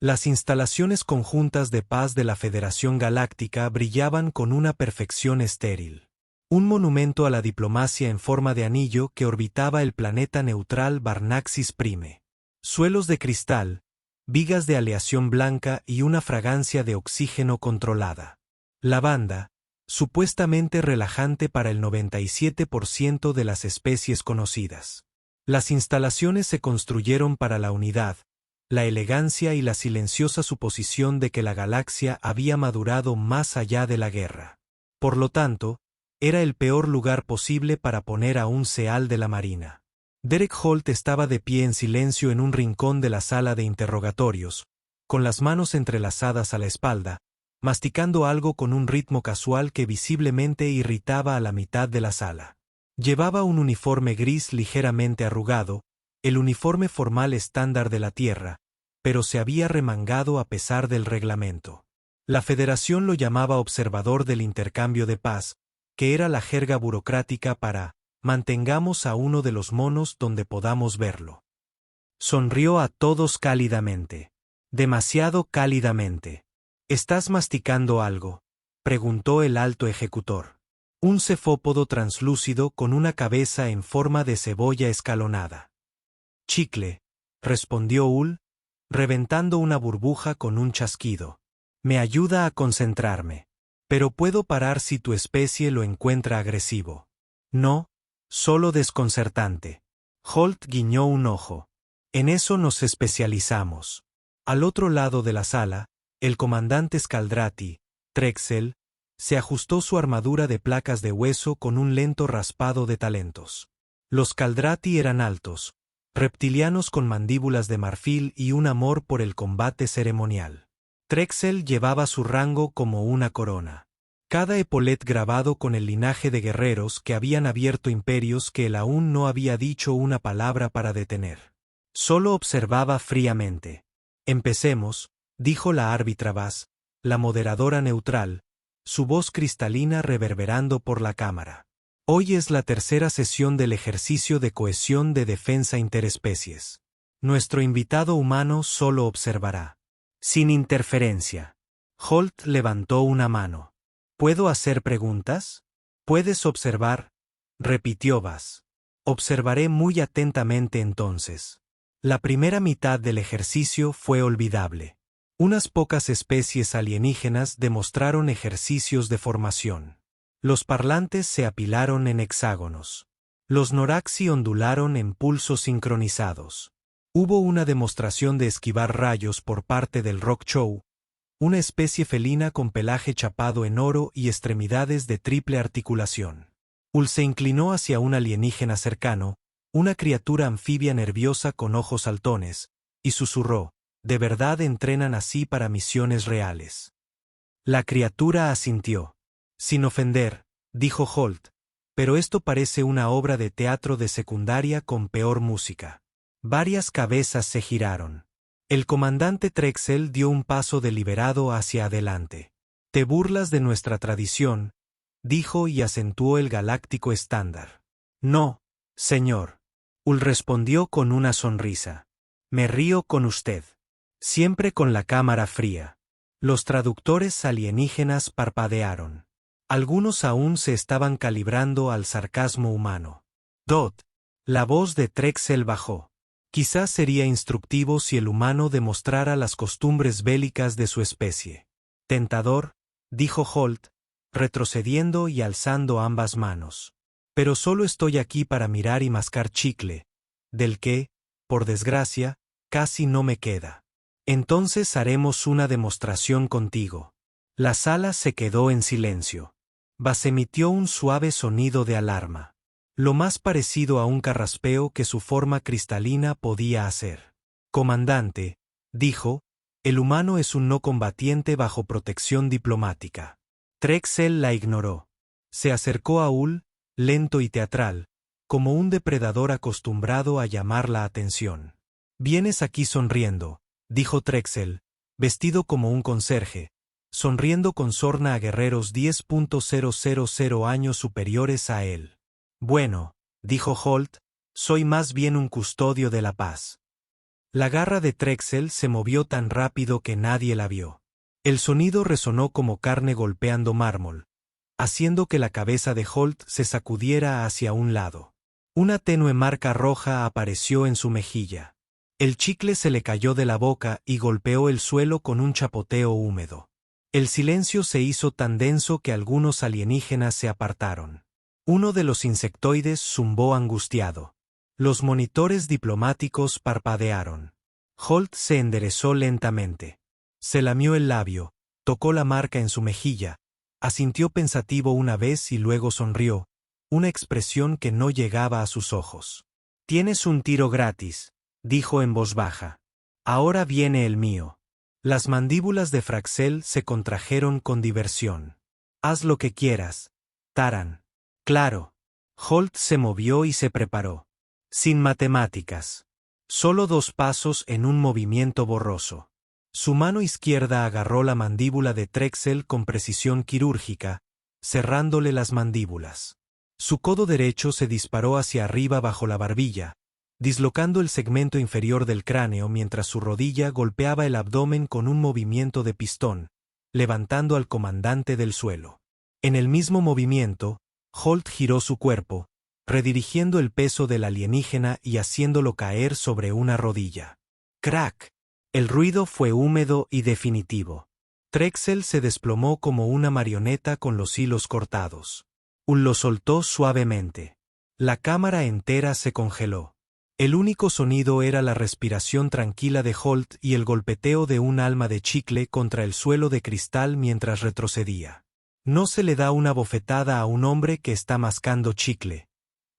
Las instalaciones conjuntas de paz de la Federación Galáctica brillaban con una perfección estéril. Un monumento a la diplomacia en forma de anillo que orbitaba el planeta neutral Barnaxis Prime. Suelos de cristal, vigas de aleación blanca y una fragancia de oxígeno controlada. Lavanda, supuestamente relajante para el 97% de las especies conocidas. Las instalaciones se construyeron para la unidad, la elegancia y la silenciosa suposición de que la galaxia había madurado más allá de la guerra. Por lo tanto, era el peor lugar posible para poner a un ceal de la Marina. Derek Holt estaba de pie en silencio en un rincón de la sala de interrogatorios, con las manos entrelazadas a la espalda, masticando algo con un ritmo casual que visiblemente irritaba a la mitad de la sala. Llevaba un uniforme gris ligeramente arrugado, el uniforme formal estándar de la Tierra, pero se había remangado a pesar del reglamento. La Federación lo llamaba observador del intercambio de paz, que era la jerga burocrática para «mantengamos a uno de los monos donde podamos verlo». Sonrió a todos cálidamente. Demasiado cálidamente. «¿Estás masticando algo?», preguntó el alto ejecutor. Un cefópodo translúcido con una cabeza en forma de cebolla escalonada. «Chicle», respondió Ul, reventando una burbuja con un chasquido. «Me ayuda a concentrarme. Pero puedo parar si tu especie lo encuentra agresivo». «No, solo desconcertante». Holt guiñó un ojo. «En eso nos especializamos». Al otro lado de la sala, el comandante Scaldrati, Trexel, se ajustó su armadura de placas de hueso con un lento raspado de talentos. Los Scaldrati eran altos, reptilianos con mandíbulas de marfil y un amor por el combate ceremonial. Trexel llevaba su rango como una corona. Cada epaulette grabado con el linaje de guerreros que habían abierto imperios que él aún no había dicho una palabra para detener. Solo observaba fríamente. «Empecemos», dijo la árbitra Vaz, la moderadora neutral, su voz cristalina reverberando por la cámara. «Hoy es la tercera sesión del ejercicio de cohesión de defensa interespecies. Nuestro invitado humano solo observará. Sin interferencia». Holt levantó una mano. «¿Puedo hacer preguntas?». «Puedes observar», repitió Vaz. «Observaré muy atentamente entonces». La primera mitad del ejercicio fue olvidable. Unas pocas especies alienígenas demostraron ejercicios de formación. Los parlantes se apilaron en hexágonos. Los Noraxi ondularon en pulsos sincronizados. Hubo una demostración de esquivar rayos por parte del Rock Chow, una especie felina con pelaje chapado en oro y extremidades de triple articulación. Ul se inclinó hacia un alienígena cercano, una criatura anfibia nerviosa con ojos saltones, y susurró: «¿De verdad entrenan así para misiones reales?». La criatura asintió. «Sin ofender», dijo Holt, «pero esto parece una obra de teatro de secundaria con peor música». Varias cabezas se giraron. El comandante Trexel dio un paso deliberado hacia adelante. «Te burlas de nuestra tradición», dijo y acentuó el galáctico estándar. «No, señor». Ul respondió con una sonrisa. «Me río con usted». Siempre con la cámara fría. Los traductores alienígenas parpadearon. Algunos aún se estaban calibrando al sarcasmo humano. «Dot». La voz de Trexel bajó. Quizás sería instructivo si el humano demostrara las costumbres bélicas de su especie. «Tentador», dijo Holt, retrocediendo y alzando ambas manos. «Pero solo estoy aquí para mirar y mascar chicle, del que, por desgracia, casi no me queda. Entonces haremos una demostración contigo». La sala se quedó en silencio. Vaz emitió un suave sonido de alarma. Lo más parecido a un carraspeo que su forma cristalina podía hacer. «Comandante», dijo, «el humano es un no combatiente bajo protección diplomática». Trexel la ignoró. Se acercó a Ul, lento y teatral, como un depredador acostumbrado a llamar la atención. «Vienes aquí sonriendo», dijo Trexel, vestido como un conserje, sonriendo con sorna a guerreros 10.000 años superiores a él. «Bueno», dijo Holt, «soy más bien un custodio de la paz». La garra de Trexel se movió tan rápido que nadie la vio. El sonido resonó como carne golpeando mármol, haciendo que la cabeza de Holt se sacudiera hacia un lado. Una tenue marca roja apareció en su mejilla. El chicle se le cayó de la boca y golpeó el suelo con un chapoteo húmedo. El silencio se hizo tan denso que algunos alienígenas se apartaron. Uno de los insectoides zumbó angustiado. Los monitores diplomáticos parpadearon. Holt se enderezó lentamente. Se lamió el labio, tocó la marca en su mejilla, asintió pensativo una vez y luego sonrió, una expresión que no llegaba a sus ojos. «Tienes un tiro gratis», dijo en voz baja. «Ahora viene el mío». Las mandíbulas de Fraxel se contrajeron con diversión. «Haz lo que quieras, Taran». «Claro». Holt se movió y se preparó. Sin matemáticas. Solo 2 pasos en un movimiento borroso. Su mano izquierda agarró la mandíbula de Trexel con precisión quirúrgica, cerrándole las mandíbulas. Su codo derecho se disparó hacia arriba bajo la barbilla, dislocando el segmento inferior del cráneo mientras su rodilla golpeaba el abdomen con un movimiento de pistón, levantando al comandante del suelo. En el mismo movimiento, Holt giró su cuerpo, redirigiendo el peso del alienígena y haciéndolo caer sobre una rodilla. ¡Crack! El ruido fue húmedo y definitivo. Trexel se desplomó como una marioneta con los hilos cortados. Lo soltó suavemente. La cámara entera se congeló. El único sonido era la respiración tranquila de Holt y el golpeteo de un alma de chicle contra el suelo de cristal mientras retrocedía. «No se le da una bofetada a un hombre que está mascando chicle»,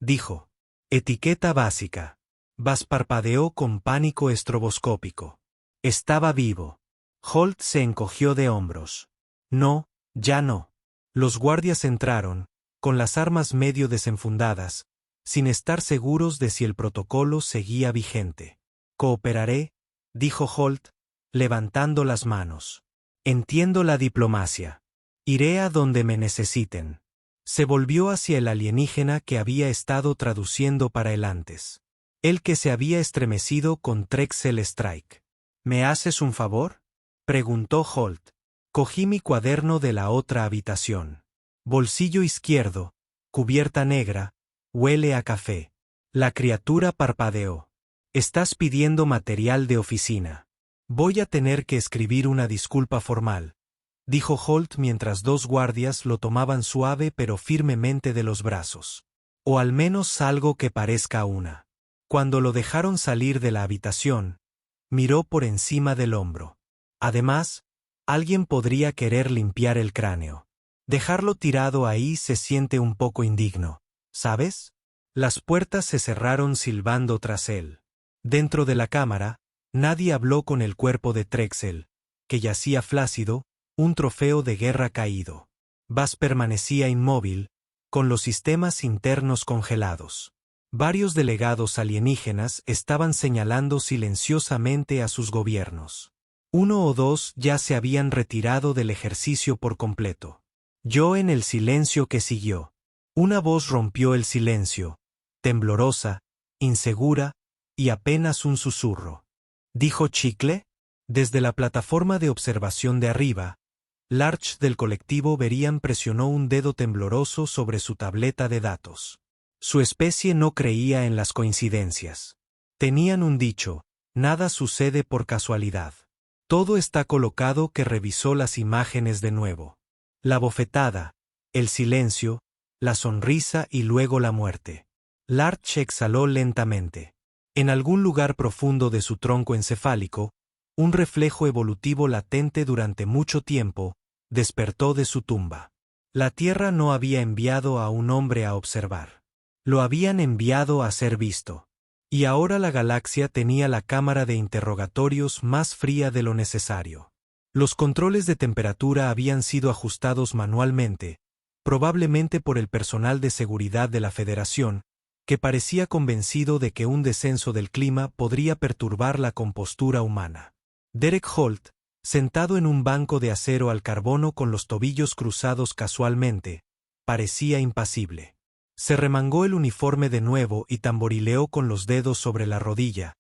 dijo. «Etiqueta básica». Bass parpadeó con pánico estroboscópico. Estaba vivo. Holt se encogió de hombros. «No, ya no». Los guardias entraron, con las armas medio desenfundadas, sin estar seguros de si el protocolo seguía vigente. «Cooperaré», dijo Holt, levantando las manos. «Entiendo la diplomacia. Iré a donde me necesiten». Se volvió hacia el alienígena que había estado traduciendo para él antes. El que se había estremecido con Trexel Strike. «¿Me haces un favor?», preguntó Holt. Cogí mi cuaderno de la otra habitación. Bolsillo izquierdo, cubierta negra, huele a café. La criatura parpadeó. «Estás pidiendo material de oficina. Voy a tener que escribir una disculpa formal», dijo Holt mientras 2 guardias lo tomaban suave pero firmemente de los brazos. «O al menos algo que parezca una». Cuando lo dejaron salir de la habitación, miró por encima del hombro. Además, alguien podría querer limpiar el cráneo. Dejarlo tirado ahí se siente un poco indigno, ¿sabes? Las puertas se cerraron silbando tras él. Dentro de la cámara, nadie habló con el cuerpo de Trexel, que yacía flácido, un trofeo de guerra caído. Bass permanecía inmóvil, con los sistemas internos congelados. Varios delegados alienígenas estaban señalando silenciosamente a sus gobiernos. 1 o 2 ya se habían retirado del ejercicio por completo. Yo en el silencio que siguió. Una voz rompió el silencio, temblorosa, insegura, y apenas un susurro. ¿Dijo chicle? Desde la plataforma de observación de arriba, Larch del colectivo Berian presionó un dedo tembloroso sobre su tableta de datos. Su especie no creía en las coincidencias. Tenían un dicho: nada sucede por casualidad. Todo está colocado. Que revisó las imágenes de nuevo. La bofetada, el silencio, la sonrisa y luego la muerte. Larch exhaló lentamente. En algún lugar profundo de su tronco encefálico, un reflejo evolutivo latente durante mucho tiempo, despertó de su tumba. La Tierra no había enviado a un hombre a observar. Lo habían enviado a ser visto. Y ahora la galaxia tenía la cámara de interrogatorios más fría de lo necesario. Los controles de temperatura habían sido ajustados manualmente, probablemente por el personal de seguridad de la Federación, que parecía convencido de que un descenso del clima podría perturbar la compostura humana. Derek Holt, sentado en un banco de acero al carbono con los tobillos cruzados casualmente, parecía impasible. Se remangó el uniforme de nuevo y tamborileó con los dedos sobre la rodilla,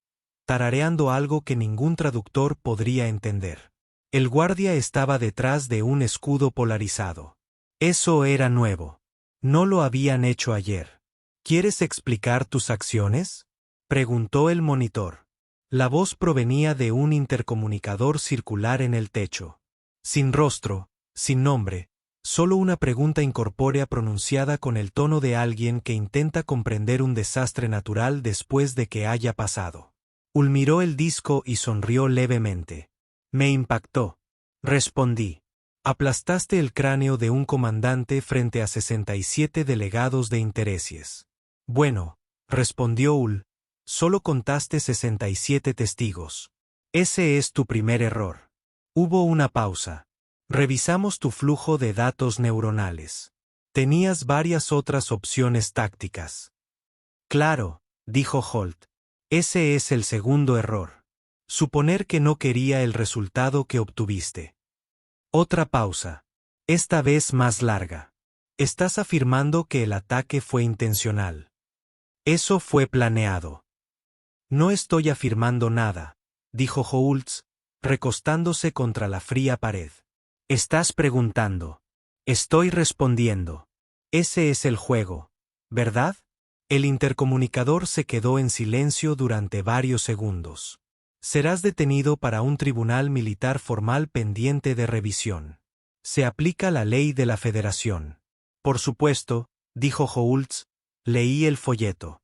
tarareando algo que ningún traductor podría entender. El guardia estaba detrás de un escudo polarizado. Eso era nuevo. No lo habían hecho ayer. ¿Quieres explicar tus acciones?, preguntó el monitor. La voz provenía de un intercomunicador circular en el techo. Sin rostro, sin nombre, solo una pregunta incorpórea pronunciada con el tono de alguien que intenta comprender un desastre natural después de que haya pasado. Ul miró el disco y sonrió levemente. Me impactó. Respondí. Aplastaste el cráneo de un comandante frente a 67 delegados de intereses. Bueno, respondió Ul, solo contaste 67 testigos. Ese es tu primer error. Hubo una pausa. Revisamos tu flujo de datos neuronales. Tenías varias otras opciones tácticas. Claro, dijo Holt. Ese es el segundo error. Suponer que no quería el resultado que obtuviste. Otra pausa. Esta vez más larga. Estás afirmando que el ataque fue intencional. Eso fue planeado. No estoy afirmando nada, dijo Holtz, recostándose contra la fría pared. Estás preguntando. Estoy respondiendo. Ese es el juego, ¿verdad? El intercomunicador se quedó en silencio durante varios segundos. Serás detenido para un tribunal militar formal pendiente de revisión. Se aplica la ley de la Federación. Por supuesto, dijo Holtz, leí el folleto.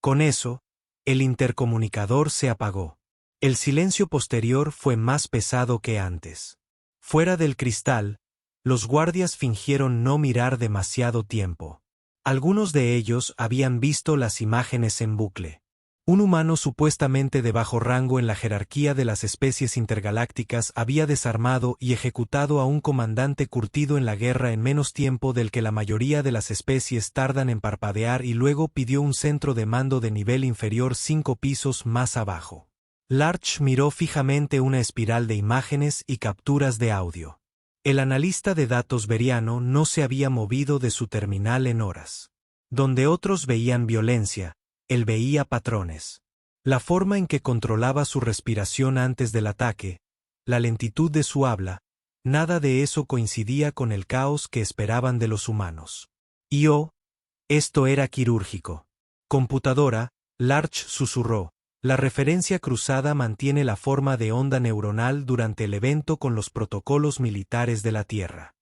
Con eso, el intercomunicador se apagó. El silencio posterior fue más pesado que antes. Fuera del cristal, los guardias fingieron no mirar demasiado tiempo. Algunos de ellos habían visto las imágenes en bucle. Un humano supuestamente de bajo rango en la jerarquía de las especies intergalácticas había desarmado y ejecutado a un comandante curtido en la guerra en menos tiempo del que la mayoría de las especies tardan en parpadear y luego pidió un centro de mando de nivel inferior 5 pisos más abajo. Larch miró fijamente una espiral de imágenes y capturas de audio. El analista de datos veriano no se había movido de su terminal en horas. Donde otros veían violencia, él veía patrones. La forma en que controlaba su respiración antes del ataque, la lentitud de su habla, nada de eso coincidía con el caos que esperaban de los humanos. Esto era quirúrgico. Computadora, Larch susurró, la referencia cruzada mantiene la forma de onda neuronal durante el evento con los protocolos militares de la Tierra.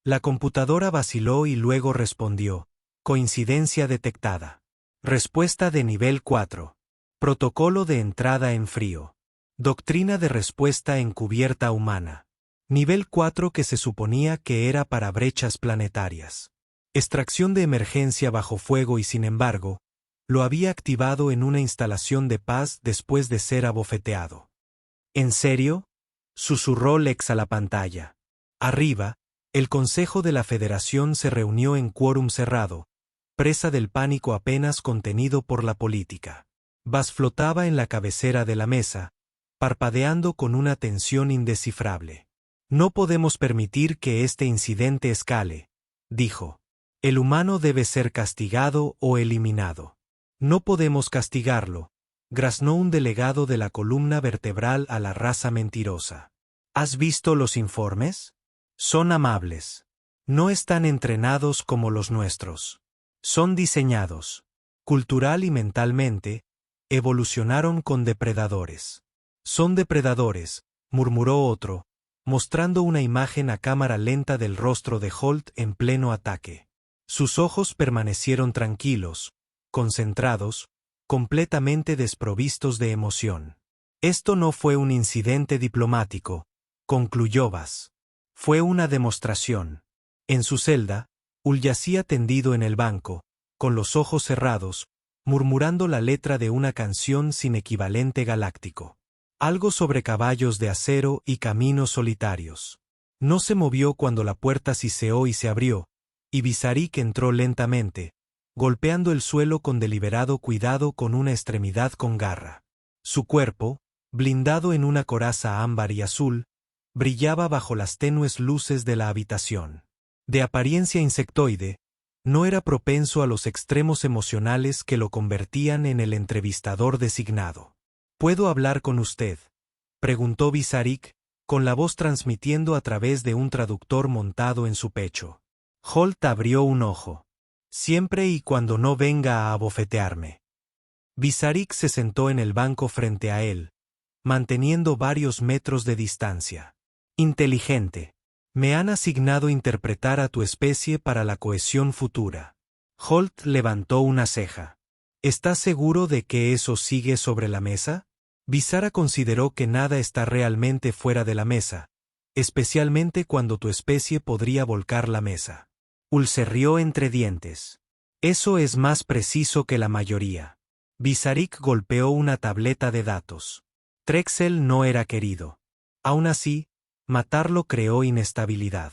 La computadora vaciló y luego respondió, coincidencia detectada. Respuesta de nivel 4. Protocolo de entrada en frío. Doctrina de respuesta encubierta humana. Nivel 4 que se suponía que era para brechas planetarias. Extracción de emergencia bajo fuego y sin embargo, lo había activado en una instalación de paz después de ser abofeteado. ¿En serio?, susurró Lex a la pantalla. Arriba, el Consejo de la Federación se reunió en quórum cerrado, presa del pánico apenas contenido por la política. Bass flotaba en la cabecera de la mesa, parpadeando con una tensión indescifrable. No podemos permitir que este incidente escale, dijo. El humano debe ser castigado o eliminado. No podemos castigarlo, graznó un delegado de la columna vertebral a la raza mentirosa. ¿Has visto los informes? Son amables. No están entrenados como los nuestros. Son diseñados, cultural y mentalmente, evolucionaron con depredadores. Son depredadores, murmuró otro, mostrando una imagen a cámara lenta del rostro de Holt en pleno ataque. Sus ojos permanecieron tranquilos, concentrados, completamente desprovistos de emoción. Esto no fue un incidente diplomático, concluyó Bass. Fue una demostración. En su celda, Ul yacía tendido en el banco, con los ojos cerrados, murmurando la letra de una canción sin equivalente galáctico. Algo sobre caballos de acero y caminos solitarios. No se movió cuando la puerta siseó y se abrió, y Visarik entró lentamente, golpeando el suelo con deliberado cuidado con una extremidad con garra. Su cuerpo, blindado en una coraza ámbar y azul, brillaba bajo las tenues luces de la habitación. De apariencia insectoide, no era propenso a los extremos emocionales que lo convertían en el entrevistador designado. ¿Puedo hablar con usted?, preguntó Visarik, con la voz transmitiendo a través de un traductor montado en su pecho. Holt abrió un ojo. Siempre y cuando no venga a abofetearme. Visarik se sentó en el banco frente a él, manteniendo varios metros de distancia. Inteligente. Me han asignado interpretar a tu especie para la cohesión futura. Holt levantó una ceja. ¿Estás seguro de que eso sigue sobre la mesa? Visara consideró que nada está realmente fuera de la mesa, especialmente cuando tu especie podría volcar la mesa. Ul se rió entre dientes. Eso es más preciso que la mayoría. Visarik golpeó una tableta de datos. Trexel no era querido. Aún así, matarlo creó inestabilidad.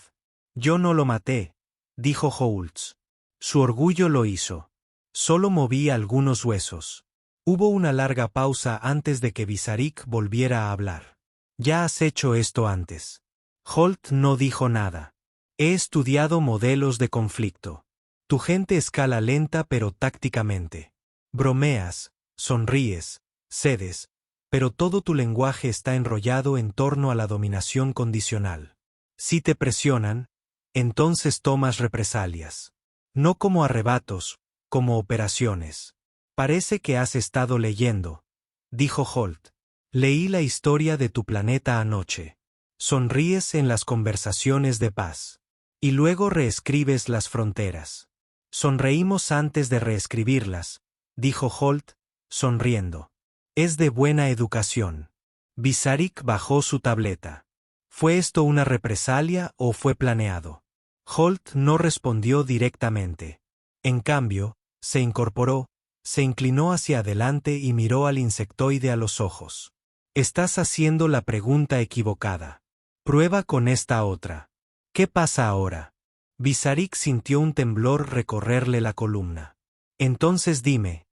Yo no lo maté, dijo Holtz. Su orgullo lo hizo. Solo moví algunos huesos. Hubo una larga pausa antes de que Visarik volviera a hablar. Ya has hecho esto antes. Holt no dijo nada. He estudiado modelos de conflicto. Tu gente escala lenta pero tácticamente. Bromeas, sonríes, cedes, pero todo tu lenguaje está enrollado en torno a la dominación condicional. Si te presionan, entonces tomas represalias. No como arrebatos, como operaciones. Parece que has estado leyendo, dijo Holt. Leí la historia de tu planeta anoche. Sonríes en las conversaciones de paz. Y luego reescribes las fronteras. Sonreímos antes de reescribirlas, dijo Holt, sonriendo. Es de buena educación. Visarik bajó su tableta. ¿Fue esto una represalia o fue planeado? Holt no respondió directamente. En cambio, se incorporó, se inclinó hacia adelante y miró al insectoide a los ojos. Estás haciendo la pregunta equivocada. Prueba con esta otra. ¿Qué pasa ahora? Visarik sintió un temblor recorrerle la columna. Entonces dime,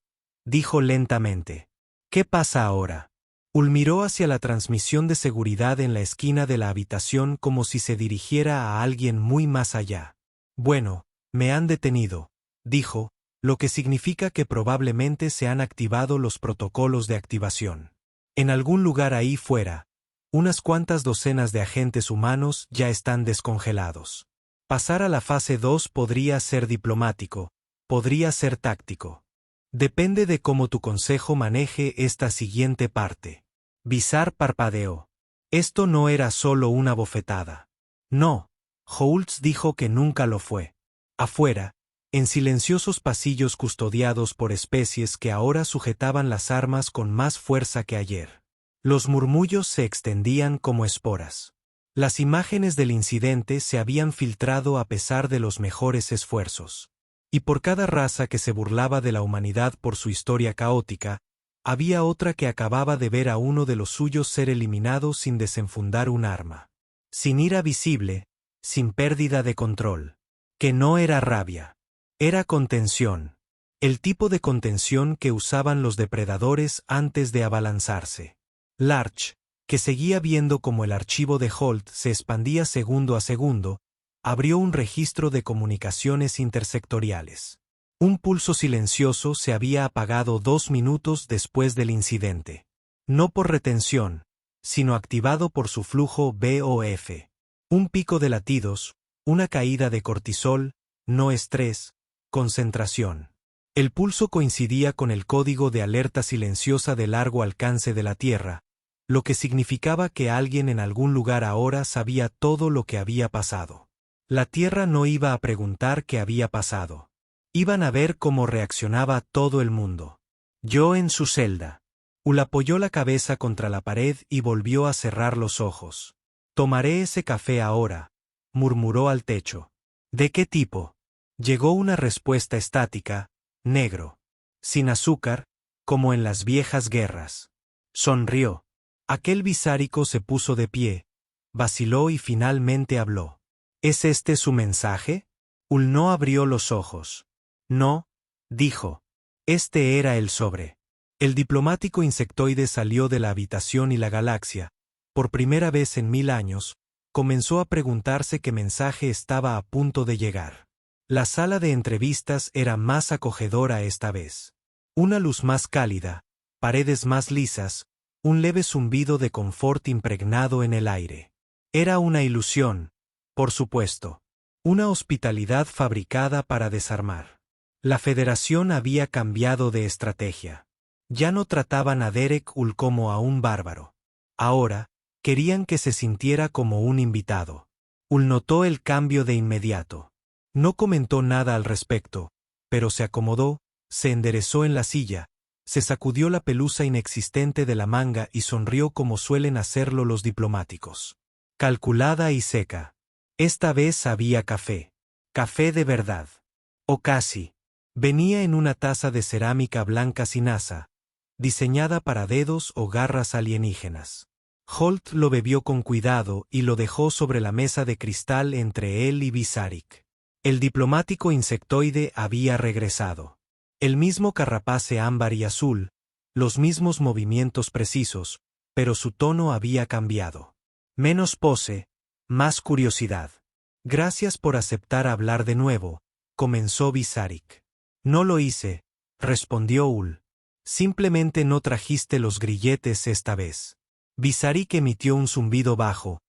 dijo lentamente. ¿Qué pasa ahora? Ul miró hacia la transmisión de seguridad en la esquina de la habitación como si se dirigiera a alguien muy más allá. Bueno, me han detenido, dijo, lo que significa que probablemente se han activado los protocolos de activación. En algún lugar ahí fuera, unas cuantas docenas de agentes humanos ya están descongelados. Pasar a la fase 2 podría ser diplomático, podría ser táctico. Depende de cómo tu consejo maneje esta siguiente parte. Visar parpadeó. Esto no era solo una bofetada. No, Holtz dijo que nunca lo fue. Afuera, en silenciosos pasillos custodiados por especies que ahora sujetaban las armas con más fuerza que ayer. Los murmullos se extendían como esporas. Las imágenes del incidente se habían filtrado a pesar de los mejores esfuerzos. Y por cada raza que se burlaba de la humanidad por su historia caótica, había otra que acababa de ver a uno de los suyos ser eliminado sin desenfundar un arma. Sin ira visible, sin pérdida de control. Que no era rabia. Era contención. El tipo de contención que usaban los depredadores antes de abalanzarse. Larch, que seguía viendo cómo el archivo de Holt se expandía segundo a segundo, abrió un registro de comunicaciones intersectoriales. Un pulso silencioso se había apagado 2 minutos después del incidente. No por retención, sino activado por su flujo VOF. Un pico de latidos, una caída de cortisol, no estrés, concentración. El pulso coincidía con el código de alerta silenciosa de largo alcance de la Tierra, lo que significaba que alguien en algún lugar ahora sabía todo lo que había pasado. La Tierra no iba a preguntar qué había pasado. Iban a ver cómo reaccionaba todo el mundo. Yo en su celda. Ul apoyó la cabeza contra la pared y volvió a cerrar los ojos. Tomaré ese café ahora, murmuró al techo. ¿De qué tipo? Llegó una respuesta estática, negro. Sin azúcar, como en las viejas guerras. Sonrió. Aquel bisárico se puso de pie, vaciló y finalmente habló. ¿Es este su mensaje? Ul no abrió los ojos. No, dijo. Este era el sobre. El diplomático insectoide salió de la habitación y la galaxia, por primera vez en 1000 años, comenzó a preguntarse qué mensaje estaba a punto de llegar. La sala de entrevistas era más acogedora esta vez. Una luz más cálida, paredes más lisas, un leve zumbido de confort impregnado en el aire. Era una ilusión, por supuesto. Una hospitalidad fabricada para desarmar. La Federación había cambiado de estrategia. Ya no trataban a Derek Hull como a un bárbaro. Ahora, querían que se sintiera como un invitado. Hull notó el cambio de inmediato. No comentó nada al respecto, pero se acomodó, se enderezó en la silla, se sacudió la pelusa inexistente de la manga y sonrió como suelen hacerlo los diplomáticos. Calculada y seca. Esta vez había café. Café de verdad. O casi. Venía en una taza de cerámica blanca sin asa, diseñada para dedos o garras alienígenas. Holt lo bebió con cuidado y lo dejó sobre la mesa de cristal entre él y Visarik. El diplomático insectoide había regresado. El mismo carapace ámbar y azul, los mismos movimientos precisos, pero su tono había cambiado. Menos pose, más curiosidad. Gracias por aceptar hablar de nuevo, comenzó Visarik. No lo hice, respondió Hull. Simplemente no trajiste los grilletes esta vez. Visarik emitió un zumbido bajo,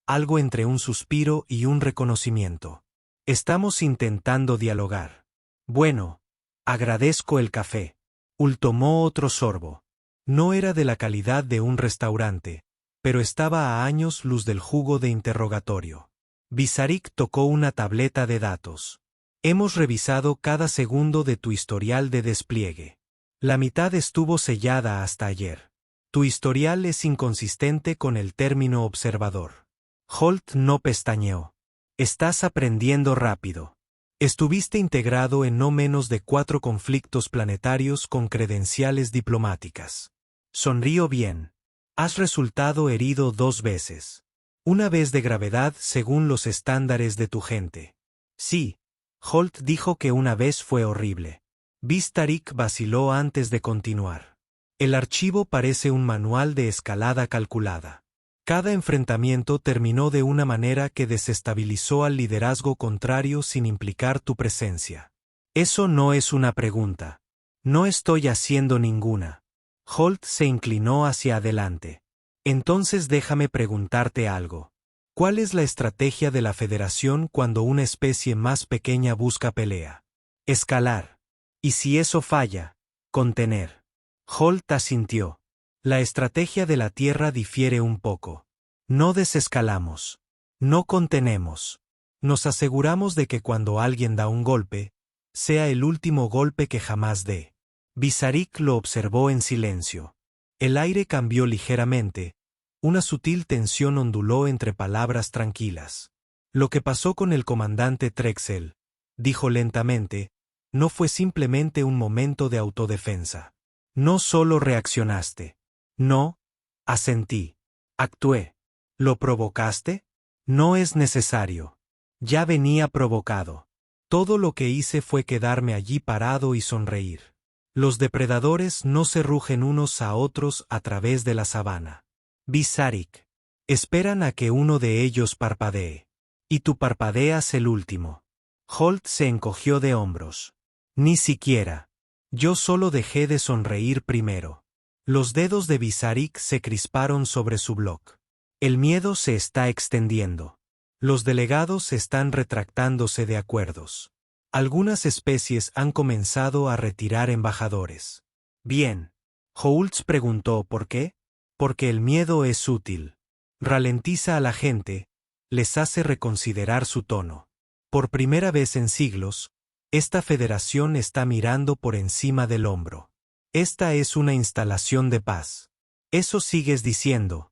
algo entre un suspiro y un reconocimiento. Estamos intentando dialogar. Bueno, agradezco el café. Hull tomó otro sorbo. No era de la calidad de un restaurante, pero estaba a años luz del jugo de interrogatorio. Visarik tocó una tableta de datos. Hemos revisado cada segundo de tu historial de despliegue. La mitad estuvo sellada hasta ayer. Tu historial es inconsistente con el término observador. Holt no pestañeó. Estás aprendiendo rápido. Estuviste integrado en no menos de 4 conflictos planetarios con credenciales diplomáticas. Sonrío bien. Has resultado herido 2 veces. Una vez de gravedad según los estándares de tu gente. Sí. Holt dijo que una vez fue horrible. Visarik vaciló antes de continuar. El archivo parece un manual de escalada calculada. Cada enfrentamiento terminó de una manera que desestabilizó al liderazgo contrario sin implicar tu presencia. Eso no es una pregunta. No estoy haciendo ninguna. Holt se inclinó hacia adelante. Entonces déjame preguntarte algo. ¿Cuál es la estrategia de la Federación cuando una especie más pequeña busca pelea? Escalar. Y si eso falla, contener. Holt asintió. La estrategia de la Tierra difiere un poco. No desescalamos. No contenemos. Nos aseguramos de que cuando alguien da un golpe, sea el último golpe que jamás dé. Visarik lo observó en silencio. El aire cambió ligeramente. Una sutil tensión onduló entre palabras tranquilas. Lo que pasó con el comandante Trexel, dijo lentamente, no fue simplemente un momento de autodefensa. No solo reaccionaste. No, asentí. Actué. ¿Lo provocaste? No es necesario. Ya venía provocado. Todo lo que hice fue quedarme allí parado y sonreír. Los depredadores no se rugen unos a otros a través de la sabana. Visarik. Esperan a que uno de ellos parpadee. Y tú parpadeas el último. Holt se encogió de hombros. Ni siquiera. Yo solo dejé de sonreír primero. Los dedos de Visarik se crisparon sobre su bloc. El miedo se está extendiendo. Los delegados están retractándose de acuerdos. Algunas especies han comenzado a retirar embajadores. Bien. Holtz preguntó por qué. Porque el miedo es útil. Ralentiza a la gente, les hace reconsiderar su tono. Por primera vez en siglos, esta federación está mirando por encima del hombro. Esta es una instalación de paz. Eso sigues diciendo,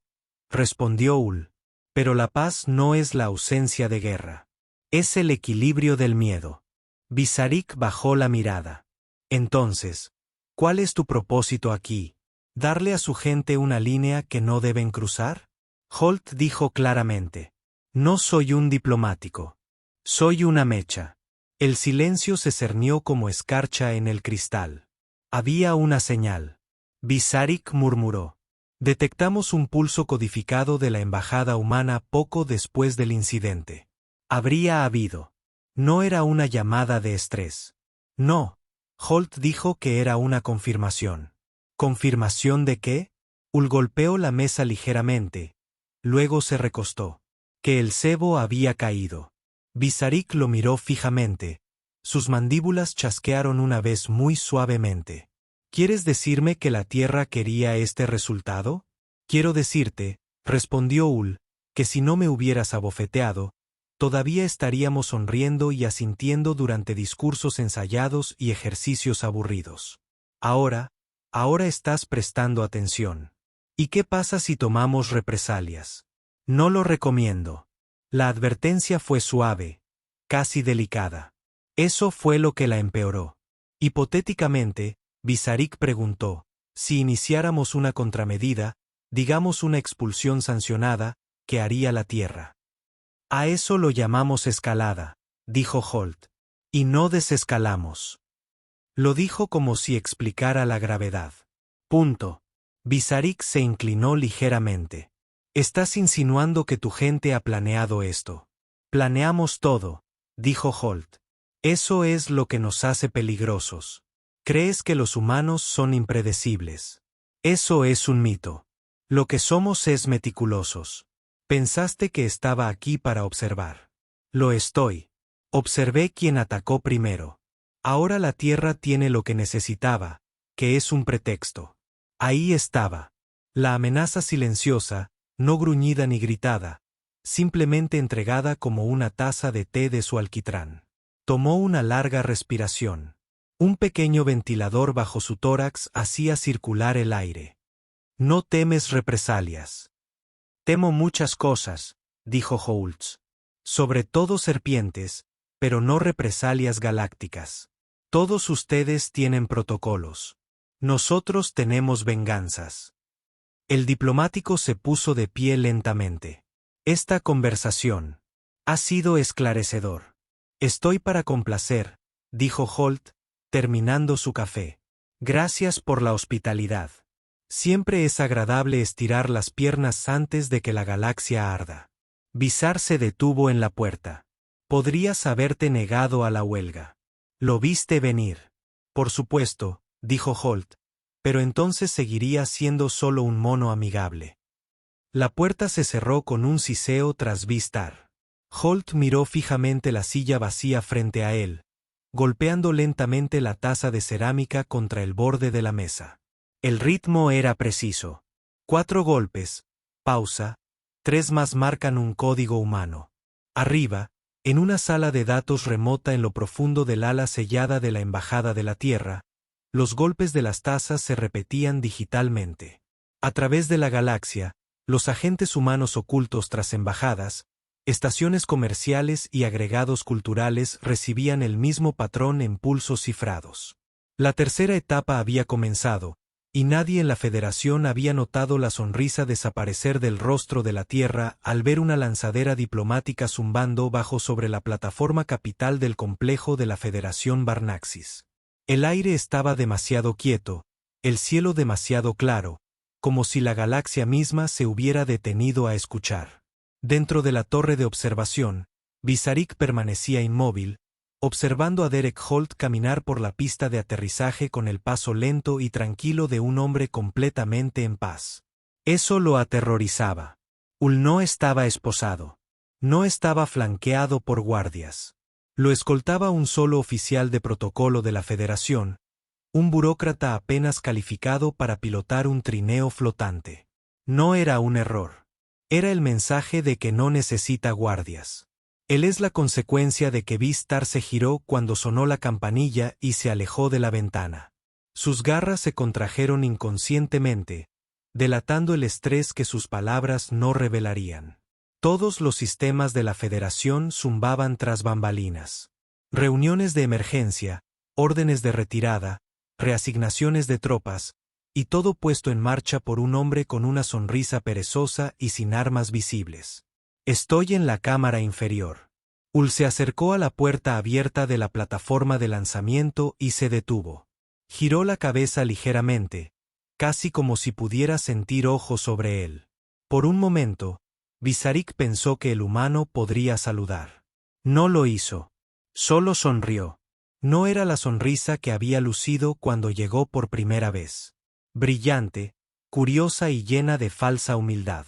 respondió Hull. Pero la paz no es la ausencia de guerra. Es el equilibrio del miedo. Visarik bajó la mirada. Entonces, ¿cuál es tu propósito aquí? ¿Darle a su gente una línea que no deben cruzar? Holt dijo claramente. No soy un diplomático. Soy una mecha. El silencio se cernió como escarcha en el cristal. Había una señal. Visarik murmuró. Detectamos un pulso codificado de la embajada humana poco después del incidente. Habría habido. No era una llamada de estrés. No. Holt dijo que era una confirmación. ¿Confirmación de qué? Ul golpeó la mesa ligeramente. Luego se recostó. Que el cebo había caído. Visarik lo miró fijamente. Sus mandíbulas chasquearon una vez muy suavemente. ¿Quieres decirme que la Tierra quería este resultado? Quiero decirte, respondió Ul, que si no me hubieras abofeteado, todavía estaríamos sonriendo y asintiendo durante discursos ensayados y ejercicios aburridos. Ahora estás prestando atención. ¿Y qué pasa si tomamos represalias? No lo recomiendo. La advertencia fue suave, casi delicada. Eso fue lo que la empeoró. Hipotéticamente, Visarik preguntó, si iniciáramos una contramedida, digamos una expulsión sancionada, ¿qué haría la Tierra? A eso lo llamamos escalada, dijo Holt. Y no desescalamos. Lo dijo como si explicara la gravedad. Punto. Visarik se inclinó ligeramente. Estás insinuando que tu gente ha planeado esto. Planeamos todo, dijo Holt. Eso es lo que nos hace peligrosos. Crees que los humanos son impredecibles. Eso es un mito. Lo que somos es meticulosos. Pensaste que estaba aquí para observar. Lo estoy. Observé quién atacó primero. Ahora la Tierra tiene lo que necesitaba, que es un pretexto. Ahí estaba. La amenaza silenciosa, no gruñida ni gritada, simplemente entregada como una taza de té de su alquitrán. Tomó una larga respiración. Un pequeño ventilador bajo su tórax hacía circular el aire. No temes represalias. Temo muchas cosas, dijo Holtz. Sobre todo serpientes, pero no represalias galácticas. Todos ustedes tienen protocolos. Nosotros tenemos venganzas. El diplomático se puso de pie lentamente. Esta conversación ha sido esclarecedor. Estoy para complacer, dijo Holt, terminando su café. Gracias por la hospitalidad. Siempre es agradable estirar las piernas antes de que la galaxia arda. Visar se detuvo en la puerta. Podrías haberte negado a la huelga. Lo viste venir. Por supuesto, dijo Holt, pero entonces seguiría siendo solo un mono amigable. La puerta se cerró con un siseo tras Vistar. Holt miró fijamente la silla vacía frente a él, golpeando lentamente la taza de cerámica contra el borde de la mesa. El ritmo era preciso. 4 golpes, pausa, 3 más marcan un código humano. Arriba, en una sala de datos remota en lo profundo del ala sellada de la Embajada de la Tierra, los golpes de las tazas se repetían digitalmente. A través de la galaxia, los agentes humanos ocultos tras embajadas, estaciones comerciales y agregados culturales recibían el mismo patrón en pulsos cifrados. La tercera etapa había comenzado, y nadie en la Federación había notado la sonrisa desaparecer del rostro de la Tierra al ver una lanzadera diplomática zumbando bajo sobre la plataforma capital del complejo de la Federación Barnaxis. El aire estaba demasiado quieto, el cielo demasiado claro, como si la galaxia misma se hubiera detenido a escuchar. Dentro de la torre de observación, Visarik permanecía inmóvil, observando a Derek Holt caminar por la pista de aterrizaje con el paso lento y tranquilo de un hombre completamente en paz. Eso lo aterrorizaba. Ul no estaba esposado. No estaba flanqueado por guardias. Lo escoltaba un solo oficial de protocolo de la Federación, un burócrata apenas calificado para pilotar un trineo flotante. No era un error. Era el mensaje de que no necesita guardias. Él es la consecuencia de que Vistar se giró cuando sonó la campanilla y se alejó de la ventana. Sus garras se contrajeron inconscientemente, delatando el estrés que sus palabras no revelarían. Todos los sistemas de la Federación zumbaban tras bambalinas. Reuniones de emergencia, órdenes de retirada, reasignaciones de tropas, y todo puesto en marcha por un hombre con una sonrisa perezosa y sin armas visibles. Estoy en la cámara inferior. Ul se acercó a la puerta abierta de la plataforma de lanzamiento y se detuvo. Giró la cabeza ligeramente, casi como si pudiera sentir ojos sobre él. Por un momento, Visarik pensó que el humano podría saludar. No lo hizo. Solo sonrió. No era la sonrisa que había lucido cuando llegó por primera vez. Brillante, curiosa y llena de falsa humildad.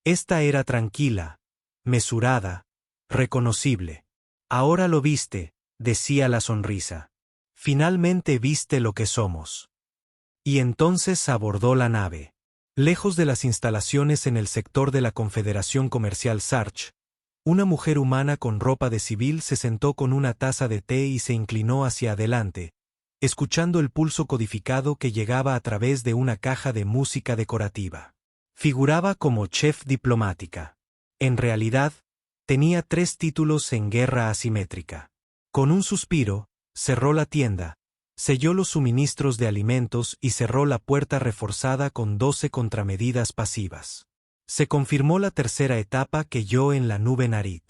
Esta era tranquila, mesurada, reconocible. Ahora lo viste, decía la sonrisa. Finalmente viste lo que somos. Y entonces abordó la nave. Lejos de las instalaciones en el sector de la Confederación Comercial Sarch, una mujer humana con ropa de civil se sentó con una taza de té y se inclinó hacia adelante, escuchando el pulso codificado que llegaba a través de una caja de música decorativa. Figuraba como chef diplomática. En realidad, tenía 3 títulos en guerra asimétrica. Con un suspiro, cerró la tienda, selló los suministros de alimentos y cerró la puerta reforzada con 12 contramedidas pasivas. Se confirmó la tercera etapa que yo en la nube Narit.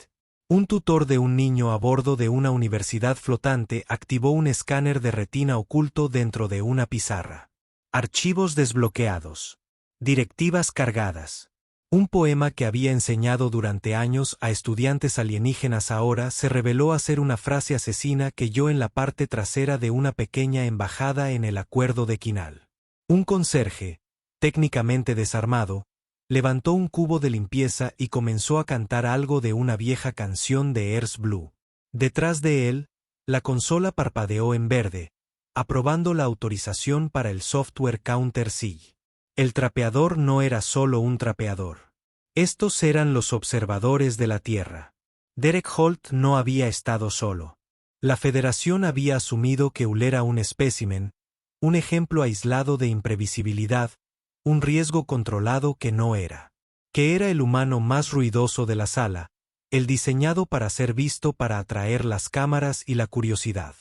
Un tutor de un niño a bordo de una universidad flotante activó un escáner de retina oculto dentro de una pizarra. Archivos desbloqueados. Directivas cargadas. Un poema que había enseñado durante años a estudiantes alienígenas ahora se reveló ser una frase asesina que yo en la parte trasera de una pequeña embajada en el acuerdo de Quinal. Un conserje, técnicamente desarmado, levantó un cubo de limpieza y comenzó a cantar algo de una vieja canción de Earth Blue. Detrás de él, la consola parpadeó en verde, aprobando la autorización para el software Counter-SIG. El trapeador no era solo un trapeador. Estos eran los observadores de la Tierra. Derek Holt no había estado solo. La Federación había asumido que Ul era un espécimen, un ejemplo aislado de imprevisibilidad, un riesgo controlado que no era. Que era el humano más ruidoso de la sala, el diseñado para ser visto para atraer las cámaras y la curiosidad.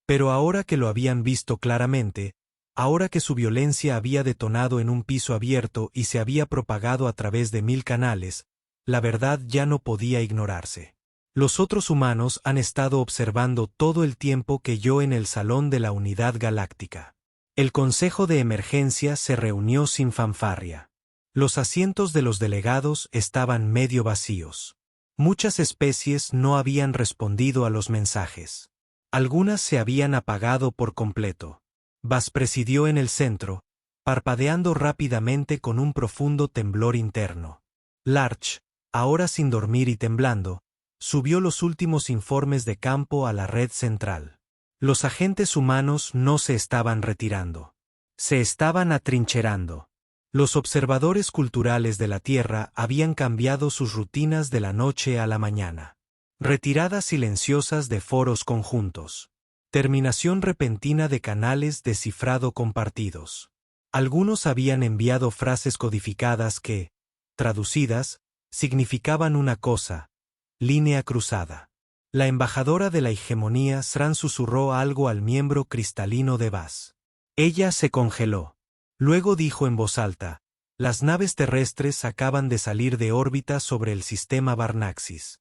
Pero ahora que lo habían visto claramente, ahora que su violencia había detonado en un piso abierto y se había propagado a través de 1000 canales, la verdad ya no podía ignorarse. Los otros humanos han estado observando todo el tiempo que yo en el salón de la Unidad Galáctica. El Consejo de Emergencia se reunió sin fanfarria. Los asientos de los delegados estaban medio vacíos. Muchas especies no habían respondido a los mensajes. Algunas se habían apagado por completo. Bas presidió en el centro, parpadeando rápidamente con un profundo temblor interno. Larch, ahora sin dormir y temblando, subió los últimos informes de campo a la red central. Los agentes humanos no se estaban retirando. Se estaban atrincherando. Los observadores culturales de la Tierra habían cambiado sus rutinas de la noche a la mañana. Retiradas silenciosas de foros conjuntos. Terminación repentina de canales de cifrado compartidos. Algunos habían enviado frases codificadas que, traducidas, significaban una cosa: línea cruzada. La embajadora de la hegemonía Sran susurró algo al miembro cristalino de Bas. Ella se congeló. Luego dijo en voz alta: las naves terrestres acaban de salir de órbita sobre el sistema Barnaxis.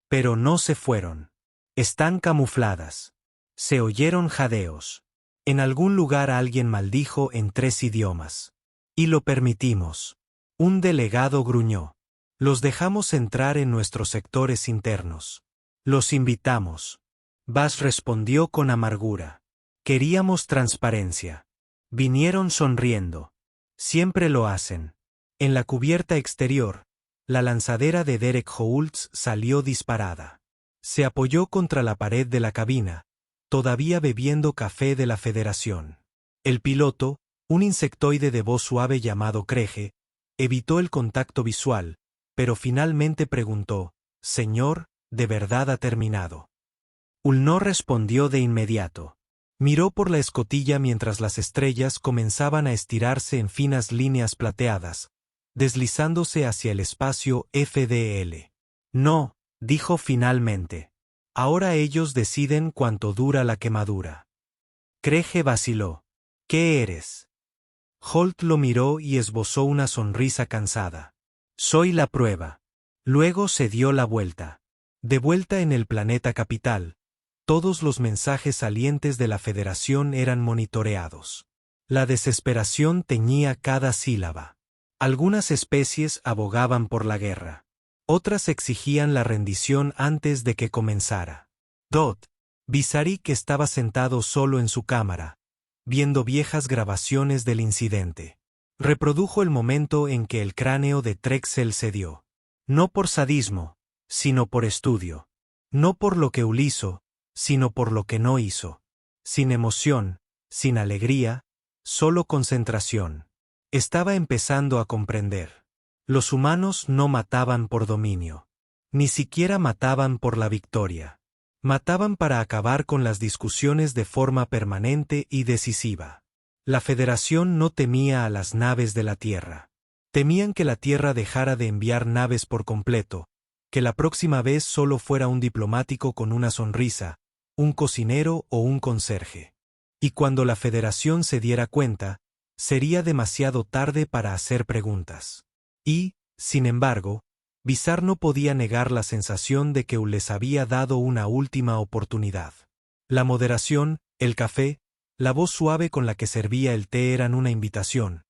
Pero no se fueron. Están camufladas. Se oyeron jadeos. En algún lugar alguien maldijo en 3 idiomas. Y lo permitimos. Un delegado gruñó. Los dejamos entrar en nuestros sectores internos. Los invitamos. Bas respondió con amargura. Queríamos transparencia. Vinieron sonriendo. Siempre lo hacen. En la cubierta exterior, la lanzadera de Derek Holtz salió disparada. Se apoyó contra la pared de la cabina, todavía bebiendo café de la Federación. El piloto, un insectoide de voz suave llamado Creje, evitó el contacto visual, pero finalmente preguntó: «Señor, ¿de verdad ha terminado?». Ul no respondió de inmediato. Miró por la escotilla mientras las estrellas comenzaban a estirarse en finas líneas plateadas, deslizándose hacia el espacio FDL. «No», dijo finalmente. «Ahora ellos deciden cuánto dura la quemadura». Creje vaciló. «¿Qué eres?». Holt lo miró y esbozó una sonrisa cansada. «Soy la prueba». Luego se dio la vuelta. De vuelta en el planeta capital, todos los mensajes salientes de la Federación eran monitoreados. La desesperación teñía cada sílaba. Algunas especies abogaban por la guerra. Otras exigían la rendición antes de que comenzara. Dot, Visarik estaba sentado solo en su cámara, viendo viejas grabaciones del incidente. Reprodujo el momento en que el cráneo de Trexel cedió. No por sadismo, sino por estudio. No por lo que hizo, sino por lo que no hizo. Sin emoción, sin alegría, solo concentración. Estaba empezando a comprender. Los humanos no mataban por dominio. Ni siquiera mataban por la victoria. Mataban para acabar con las discusiones de forma permanente y decisiva. La Federación no temía a las naves de la Tierra. Temían que la Tierra dejara de enviar naves por completo, que la próxima vez solo fuera un diplomático con una sonrisa, un cocinero o un conserje. Y cuando la Federación se diera cuenta, sería demasiado tarde para hacer preguntas. Y, sin embargo, Visar no podía negar la sensación de que les había dado una última oportunidad. La moderación, el café, la voz suave con la que servía el té eran una invitación,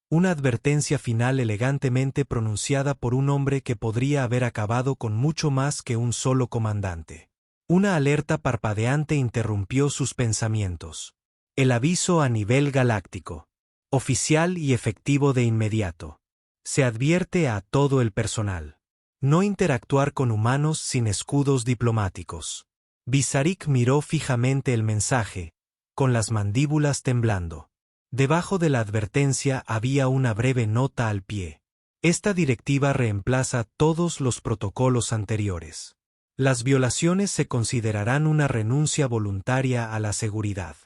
una advertencia final elegantemente pronunciada por un hombre que podría haber acabado con mucho más que un solo comandante. Una alerta parpadeante interrumpió sus pensamientos. El aviso a nivel galáctico. Oficial y efectivo de inmediato. Se advierte a todo el personal. No interactuar con humanos sin escudos diplomáticos. Visarik miró fijamente el mensaje, con las mandíbulas temblando. Debajo de la advertencia había una breve nota al pie. Esta directiva reemplaza todos los protocolos anteriores. Las violaciones se considerarán una renuncia voluntaria a la seguridad.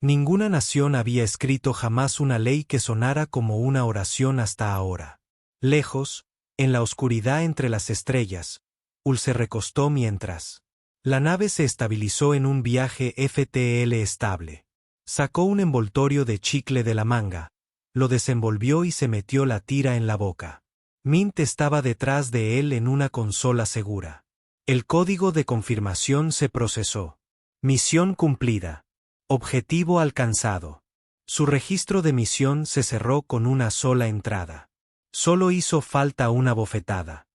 Ninguna nación había escrito jamás una ley que sonara como una oración hasta ahora. Lejos, en la oscuridad entre las estrellas, Ul se recostó mientras la nave se estabilizó en un viaje FTL estable. Sacó un envoltorio de chicle de la manga, lo desenvolvió y se metió la tira en la boca. Mint estaba detrás de él en una consola segura. El código de confirmación se procesó. Misión cumplida. Objetivo alcanzado. Su registro de misión se cerró con una sola entrada. Solo hizo falta una bofetada.